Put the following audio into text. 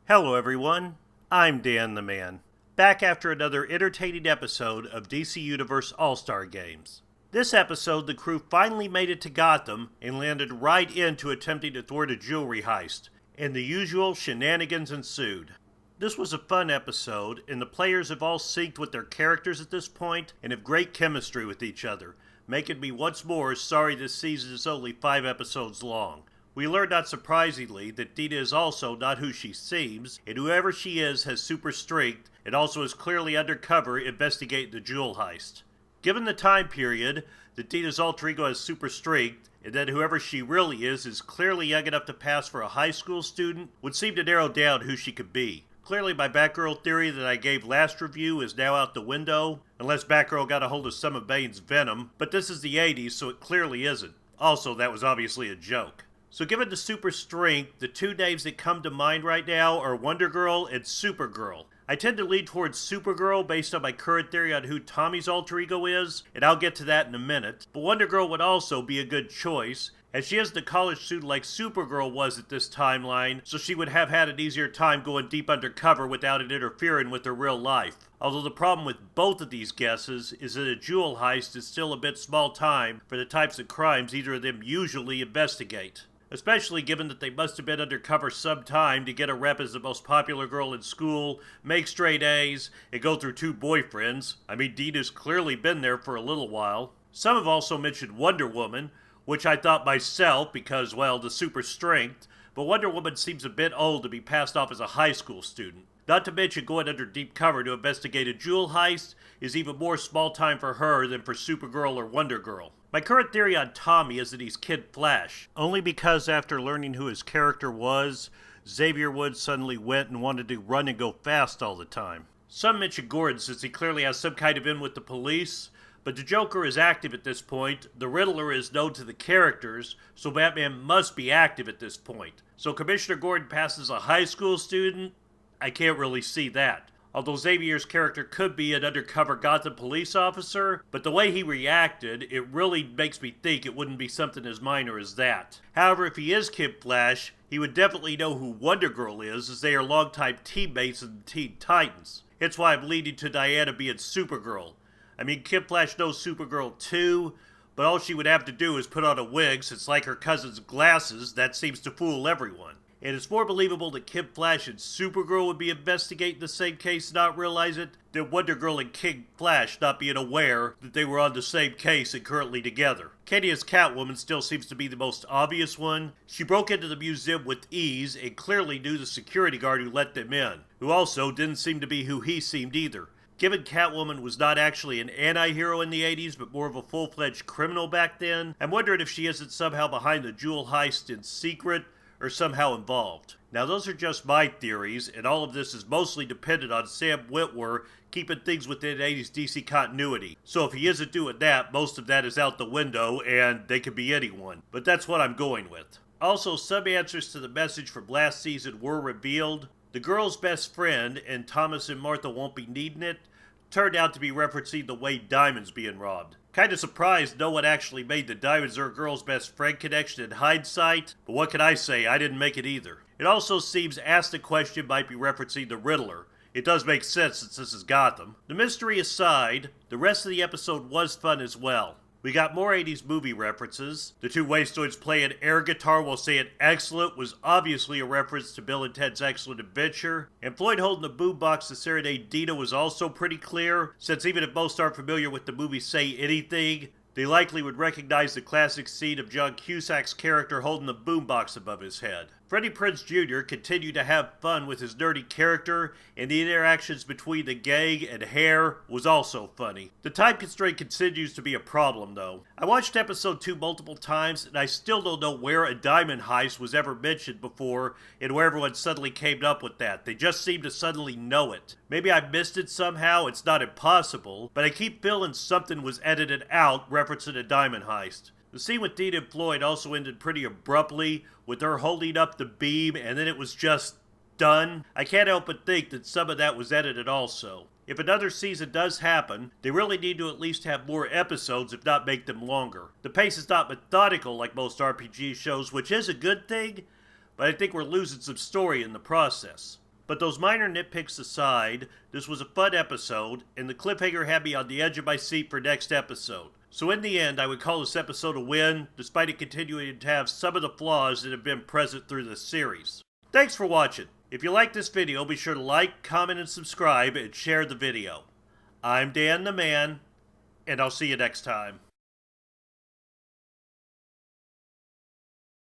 Hello everyone, I'm DanTheMan, back after another entertaining episode of DC Universe All-Star Games. This episode, the crew finally made it to Gotham and landed right into attempting to thwart a jewelry heist, and the usual shenanigans ensued. This was a fun episode, and the players have all synced with their characters at this point and have great chemistry with each other, making me once more sorry this season is only 5 episodes long. We learned, not surprisingly, that Dina is also not who she seems, and whoever she is has super strength and also is clearly undercover investigating the jewel heist. Given the time period, that Dina's alter ego has super strength, and that whoever she really is clearly young enough to pass for a high school student, would seem to narrow down who she could be. Clearly my Batgirl theory that I gave last review is now out the window, unless Batgirl got a hold of some of Bane's venom, but this is the 80s, so it clearly isn't. Also, that was obviously a joke. So given the super strength, the two names that come to mind right now are Wonder Girl and Supergirl. I tend to lean towards Supergirl based on my current theory on who Tommy's alter ego is, and I'll get to that in a minute. But Wonder Girl would also be a good choice, as she isn't a college student like Supergirl was at this timeline, so she would have had an easier time going deep undercover without it interfering with her real life. Although the problem with both of these guesses is that a jewel heist is still a bit small time for the types of crimes either of them usually investigate. Especially given that they must have been undercover some time to get a rep as the most popular girl in school, make straight A's, and go through 2 boyfriends. I mean, Dina's clearly been there for a little while. Some have also mentioned Wonder Woman, which I thought myself because, well, the super strength, but Wonder Woman seems a bit old to be passed off as a high school student. Not to mention going under deep cover to investigate a jewel heist is even more small time for her than for Supergirl or Wonder Girl. My current theory on Tommy is that he's Kid Flash, only because after learning who his character was, Xavier Woods suddenly went and wanted to run and go fast all the time. Some mention Gordon since he clearly has some kind of in with the police, but the Joker is active at this point, the Riddler is known to the characters, so Batman must be active at this point. So Commissioner Gordon passes a high school student? I can't really see that. Although Xavier's character could be an undercover Gotham police officer, but the way he reacted, it really makes me think it wouldn't be something as minor as that. However, if he is Kid Flash, he would definitely know who Wonder Girl is, as they are longtime teammates in the Teen Titans. It's why I'm leaning to Diana being Supergirl. I mean, Kid Flash knows Supergirl too, but all she would have to do is put on a wig, since like her cousin's glasses, that seems to fool everyone. And it's more believable that Kid Flash and Supergirl would be investigating the same case and not realize it, than Wonder Girl and Kid Flash not being aware that they were on the same case and currently together. Kenny as Catwoman still seems to be the most obvious one. She broke into the museum with ease and clearly knew the security guard who let them in, who also didn't seem to be who he seemed either. Given Catwoman was not actually an anti-hero in the 80s, but more of a full-fledged criminal back then, I'm wondering if she isn't somehow behind the jewel heist in secret, or somehow involved. Now those are just my theories, and all of this is mostly dependent on Sam Witwer keeping things within 80s DC continuity. So if he isn't doing that, most of that is out the window, and they could be anyone. But that's what I'm going with. Also, some answers to the message from last season were revealed. The girl's best friend, and Thomas and Martha won't be needing it, turned out to be referencing the way Diamond's being robbed. Kinda surprised no one actually made the Diamonds are a girl's best friend connection in hindsight, but what can I say, I didn't make it either. It also seems Ask the Question might be referencing the Riddler. It does make sense since this is Gotham. The mystery aside, the rest of the episode was fun as well. We got more 80s movie references. The 2 Wastoids playing air guitar while saying excellent was obviously a reference to Bill and Ted's Excellent Adventure. And Floyd holding the boombox to serenade Dina was also pretty clear, since even if most aren't familiar with the movie Say Anything, they likely would recognize the classic scene of John Cusack's character holding the boombox above his head. Freddie Prinze Jr. continued to have fun with his nerdy character, and the interactions between the gang and Hare was also funny. The time constraint continues to be a problem, though. I watched episode 2 multiple times, and I still don't know where a diamond heist was ever mentioned before, and where everyone suddenly came up with that. They just seem to suddenly know it. Maybe I missed it somehow, it's not impossible, but I keep feeling something was edited out referencing a diamond heist. The scene with Dina and Floyd also ended pretty abruptly, with her holding up the beam, and then it was just done. I can't help but think that some of that was edited also. If another season does happen, they really need to at least have more episodes, if not make them longer. The pace is not methodical like most RPG shows, which is a good thing, but I think we're losing some story in the process. But those minor nitpicks aside, this was a fun episode, and the cliffhanger had me on the edge of my seat for next episode. So in the end, I would call this episode a win, despite it continuing to have some of the flaws that have been present through this series. Thanks for watching. If you like this video, be sure to like, comment, and subscribe, and share the video. I'm Dan the Man, and I'll see you next time.